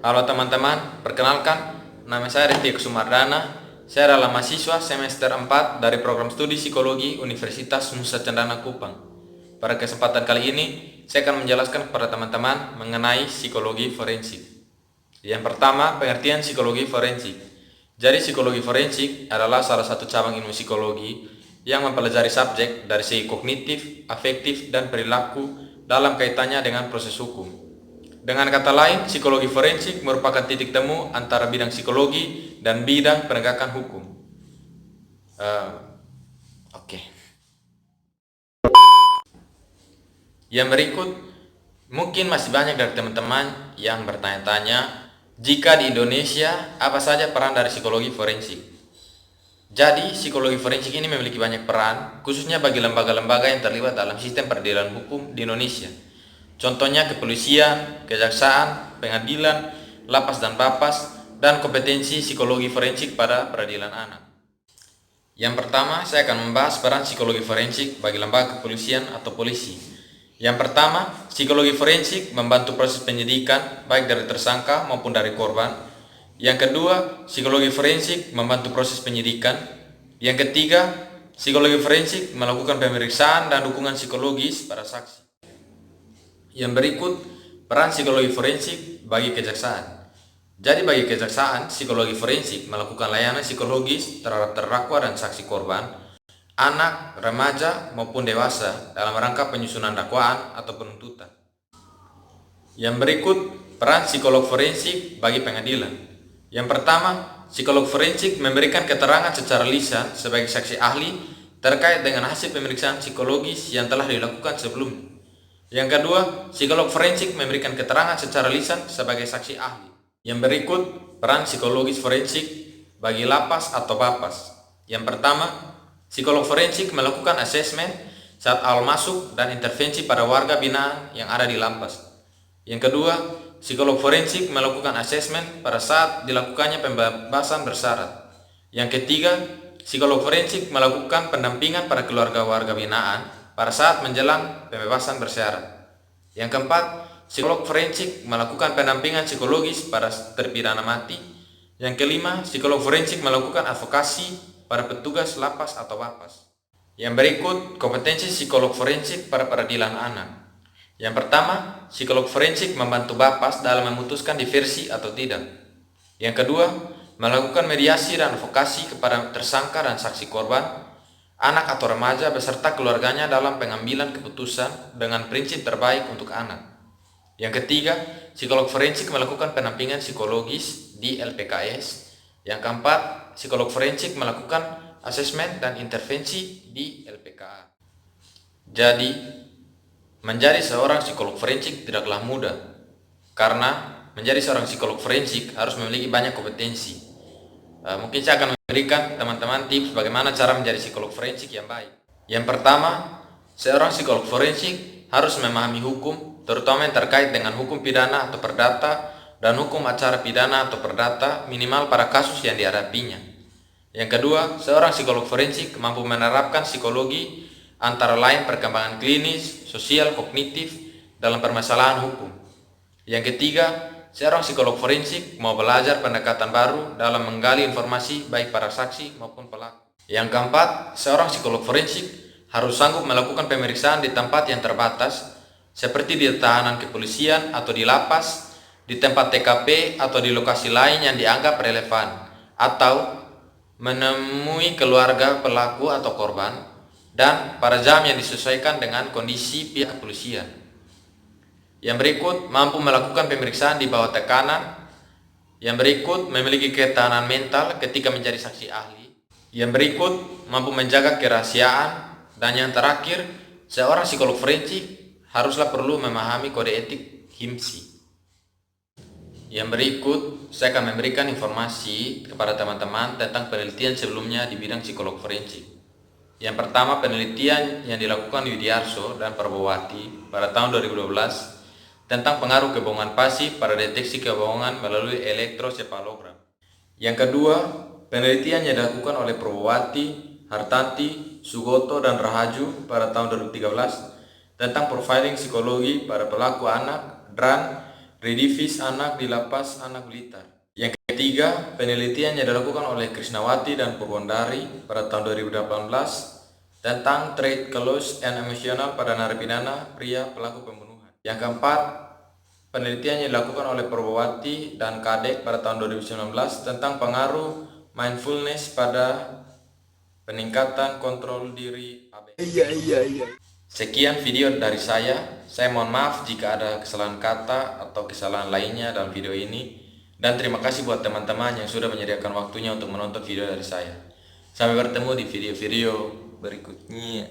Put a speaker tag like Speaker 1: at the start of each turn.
Speaker 1: Halo teman-teman, perkenalkan, nama saya Rifki Kusumardana. Saya adalah mahasiswa semester 4 dari program studi psikologi Universitas Nusa Cendana Kupang. Pada kesempatan kali ini, saya akan menjelaskan kepada teman-teman mengenai psikologi forensik. Yang pertama, pengertian psikologi forensik. Jadi psikologi forensik adalah salah satu cabang ilmu psikologi yang mempelajari subjek dari segi kognitif, afektif, dan perilaku dalam kaitannya dengan proses hukum. Dengan kata lain, psikologi forensik merupakan titik temu antara bidang psikologi dan bidang penegakan hukum. Oke. Yang berikut, mungkin masih banyak dari teman-teman yang bertanya-tanya, jika di Indonesia, apa saja peran dari psikologi forensik? Jadi, psikologi forensik ini memiliki banyak peran, khususnya bagi lembaga-lembaga yang terlibat dalam sistem peradilan hukum di Indonesia. Contohnya kepolisian, kejaksaan, pengadilan, lapas dan bapas, dan kompetensi psikologi forensik pada peradilan anak. Yang pertama, saya akan membahas peran psikologi forensik bagi lembaga kepolisian atau polisi. Yang pertama, psikologi forensik membantu proses penyidikan baik dari tersangka maupun dari korban. Yang kedua, psikologi forensik membantu proses penyidikan. Yang ketiga, psikologi forensik melakukan pemeriksaan dan dukungan psikologis pada saksi. Yang berikut, peran psikologi forensik bagi kejaksaan. Jadi bagi kejaksaan, psikologi forensik melakukan layanan psikologis terhadap terdakwa dan saksi korban, anak, remaja, maupun dewasa dalam rangka penyusunan dakwaan atau penuntutan. Yang berikut, peran psikolog forensik bagi pengadilan. Yang pertama, psikolog forensik memberikan keterangan secara lisan sebagai saksi ahli terkait dengan hasil pemeriksaan psikologis yang telah dilakukan sebelumnya. Yang kedua, psikolog forensik memberikan keterangan secara lisan sebagai saksi ahli. Yang berikut, peran psikologis forensik bagi lapas atau bapas. Yang pertama, psikolog forensik melakukan asesmen saat awal masuk dan intervensi pada warga binaan yang ada di lapas. Yang kedua, psikolog forensik melakukan asesmen pada saat dilakukannya pembebasan bersyarat. Yang ketiga, psikolog forensik melakukan pendampingan pada keluarga warga binaan pada saat menjelang pembebasan bersyarat. Yang keempat, psikolog forensik melakukan pendampingan psikologis pada terpidana mati. Yang kelima, psikolog forensik melakukan advokasi pada petugas lapas atau bapas. Yang berikut, kompetensi psikolog forensik pada peradilan anak. Yang pertama, psikolog forensik membantu bapas dalam memutuskan diversi atau tidak. Yang kedua, melakukan mediasi dan advokasi kepada tersangka dan saksi korban, anak atau remaja beserta keluarganya dalam pengambilan keputusan dengan prinsip terbaik untuk anak. Yang ketiga, psikolog forensik melakukan pendampingan psikologis di LPKS. Yang keempat, psikolog forensik melakukan asesmen dan intervensi di LPKA. Jadi, menjadi seorang psikolog forensik tidaklah mudah, karena menjadi seorang psikolog forensik harus memiliki banyak kompetensi. Mungkin saya akan memberikan teman-teman tips bagaimana cara menjadi psikolog forensik yang baik. Yang pertama, seorang psikolog forensik harus memahami hukum, terutama yang terkait dengan hukum pidana atau perdata dan hukum acara pidana atau perdata minimal pada kasus yang dihadapinya. Yang kedua, seorang psikolog forensik mampu menerapkan psikologi antara lain perkembangan klinis, sosial, kognitif dalam permasalahan hukum. Yang ketiga, seorang psikolog forensik mau belajar pendekatan baru dalam menggali informasi baik para saksi maupun pelaku. Yang keempat, seorang psikolog forensik harus sanggup melakukan pemeriksaan di tempat yang terbatas, seperti di tahanan kepolisian atau di lapas, di tempat TKP atau di lokasi lain yang dianggap relevan, atau menemui keluarga pelaku atau korban, dan pada jam yang disesuaikan dengan kondisi pihak kepolisian. Yang berikut, mampu melakukan pemeriksaan di bawah tekanan. Yang berikut, memiliki ketahanan mental ketika menjadi saksi ahli. Yang berikut, mampu menjaga kerahasiaan. Dan yang terakhir, seorang psikolog forensik haruslah perlu memahami kode etik HIMSI. Yang berikut, saya akan memberikan informasi kepada teman-teman tentang penelitian sebelumnya di bidang psikolog forensik. Yang pertama, penelitian yang dilakukan Widiarso dan Prabowati pada tahun 2012 tentang pengaruh kebohongan pasif pada deteksi kebohongan melalui elektrosepalogram. Yang kedua, penelitian yang dilakukan oleh Prabowati, Hartanti, Sugoto, dan Rahaju pada tahun 2013 tentang profiling psikologi pada pelaku anak, DRAN, redivis anak di lapas anak Blitar. Yang ketiga, penelitian yang dilakukan oleh Krisnawati dan Purwondari pada tahun 2018 tentang trait callous and emotional pada narapidana pria pelaku pembunuhan. Yang keempat, penelitian yang dilakukan oleh Purwowati dan Kadek pada tahun 2019 tentang pengaruh mindfulness pada peningkatan kontrol diri ABG. Sekian video dari saya. Saya mohon maaf jika ada kesalahan kata atau kesalahan lainnya dalam video ini. Dan terima kasih buat teman-teman yang sudah menyediakan waktunya untuk menonton video dari saya. Sampai bertemu di video-video berikutnya.